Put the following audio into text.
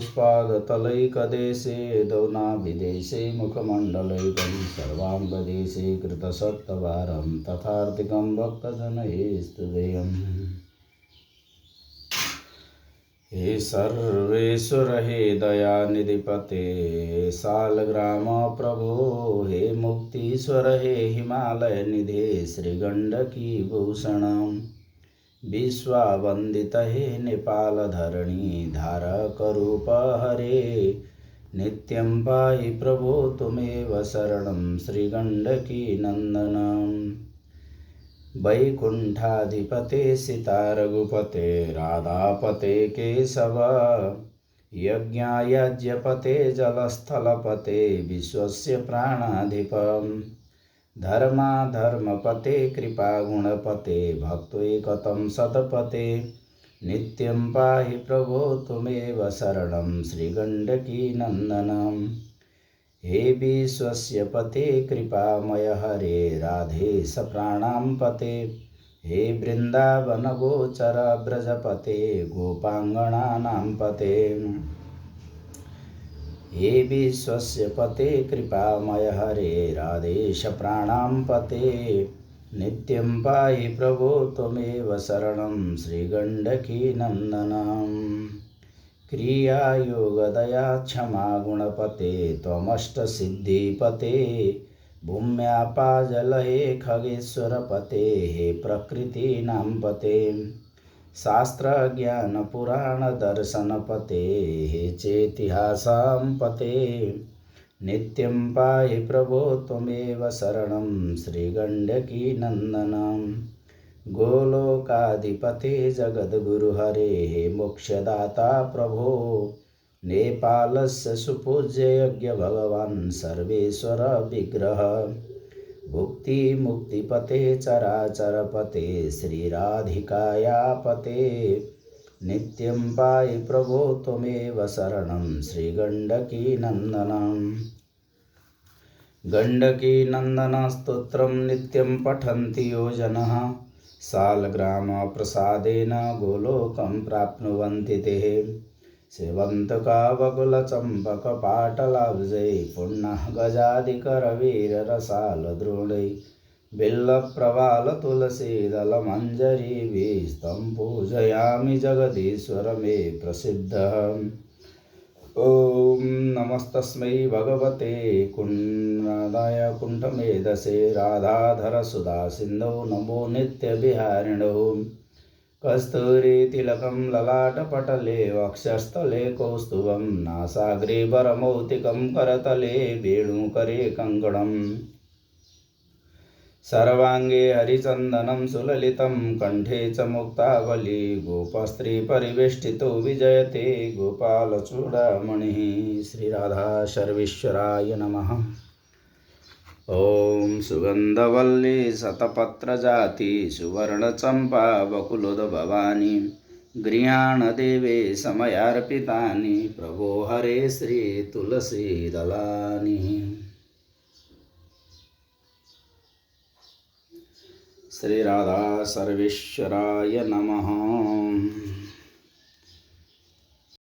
पुष्पादतलैकदेशे दौनाभिदेशे मुखमण्डलैकं सर्वाङ्गदेशे कृतसत्तवारं तथार्थिकं भक्तजनैस्तुदेयम्। हे सर्वेश्वर हे दयानिधिपते शालग्राम प्रभो हे मुक्तीश्वर हे हिमालय निधे श्रीगण्डकी भूषण विश्वावन्दित हे नेपाल धरणी धारक रूप हरे नित्यं पाहि प्रभो तुमेव शरणं श्रीगण्डकी नन्दनम्। वैकुण्ठाधिपते सीतारघुपते राधापते केशव यज्ञायज्ञपते जलस्थलपते विश्वस्य प्राणाधिपं धर्माधर्मपते कृपागुणपते भक्तैकतं सतपते नित्यं पाहि प्रभो तुमेव शरणं श्रीगण्डकी नन्दनम्। हे विश्वस्य पते कृपामय हरे राधेश प्राणां पते हे वृंदावन गोचर ब्रजपते गोपांगनानां पते हे विश्वस्य पते कृपामय हरे राधेश प्राणां पते नित्यं पाहि प्रभो त्वमेव शरणं श्रीगण्डकी नन्दनम्। क्रिया योग दया क्षमा गुणपते त्वमष्टसिद्धिपते भूम्यापाजल हे खगेश्वर पते हे प्रकृतीनां पते शास्त्र ज्ञान पुराण दर्शन पते हे चेतिहासां पते नित्यं पाहि प्रभो त्वमेव शरणं श्रीगण्डकी नन्दनम्। गोलोकाधिपते जगद्गुरु हरे हे मोक्षदाता प्रभो नेपालस्य सुपूज्य यज्ञ भगवान् सर्वेश्वर विग्रह भुक्ति मुक्तिपते चराचरपते श्रीराधिकायापते नित्यं पाहि प्रभो त्वमेव शरणं श्रीगण्डकी नन्दनम्। गण्डकी नन्दन स्तोत्रं नित्यं पठन्ति यो जनः शालग्राम प्रसादेन गोलोकं प्राप्नुवन्ति ते सेवन्तकावकुलचम्पकपाटलाब्जै पुण्यः गजादिकरवीररसालद्रोणै बिल्लप्रवालतुलसीदलमञ्जरीभिस्तं पूजयामि जगदीश्वर मे प्रसिद्धः। ॐ नमस्तस्मै भगवते कुण्डाय कुण्ठमेधसे राधाधर सुधा सिन्धौ नमो नित्यविहारिणौ कस्तूरीतिलकं ललाटपटले वक्षस्थले कौस्तुभं नासाग्रे वरमौक्तिकं करतले वेणुकरे कङ्कणम् सर्वांगे हरिचन्दनं सुललितं कंठे च मुक्तावली गोपस्त्री परिवेष्टितो विजयते गोपालचूडामणिः। श्रीराधा सर्वेश्वराय नमः। ॐ सुगन्धवल्ली शतपत्रजाति सुवर्णचम्पा वकुलोद्भवानि गृहाण देवे समयार्पितानि प्रभो हरे श्री तुलसीदलानि। श्री राधा सर्वेश्वराय नमः।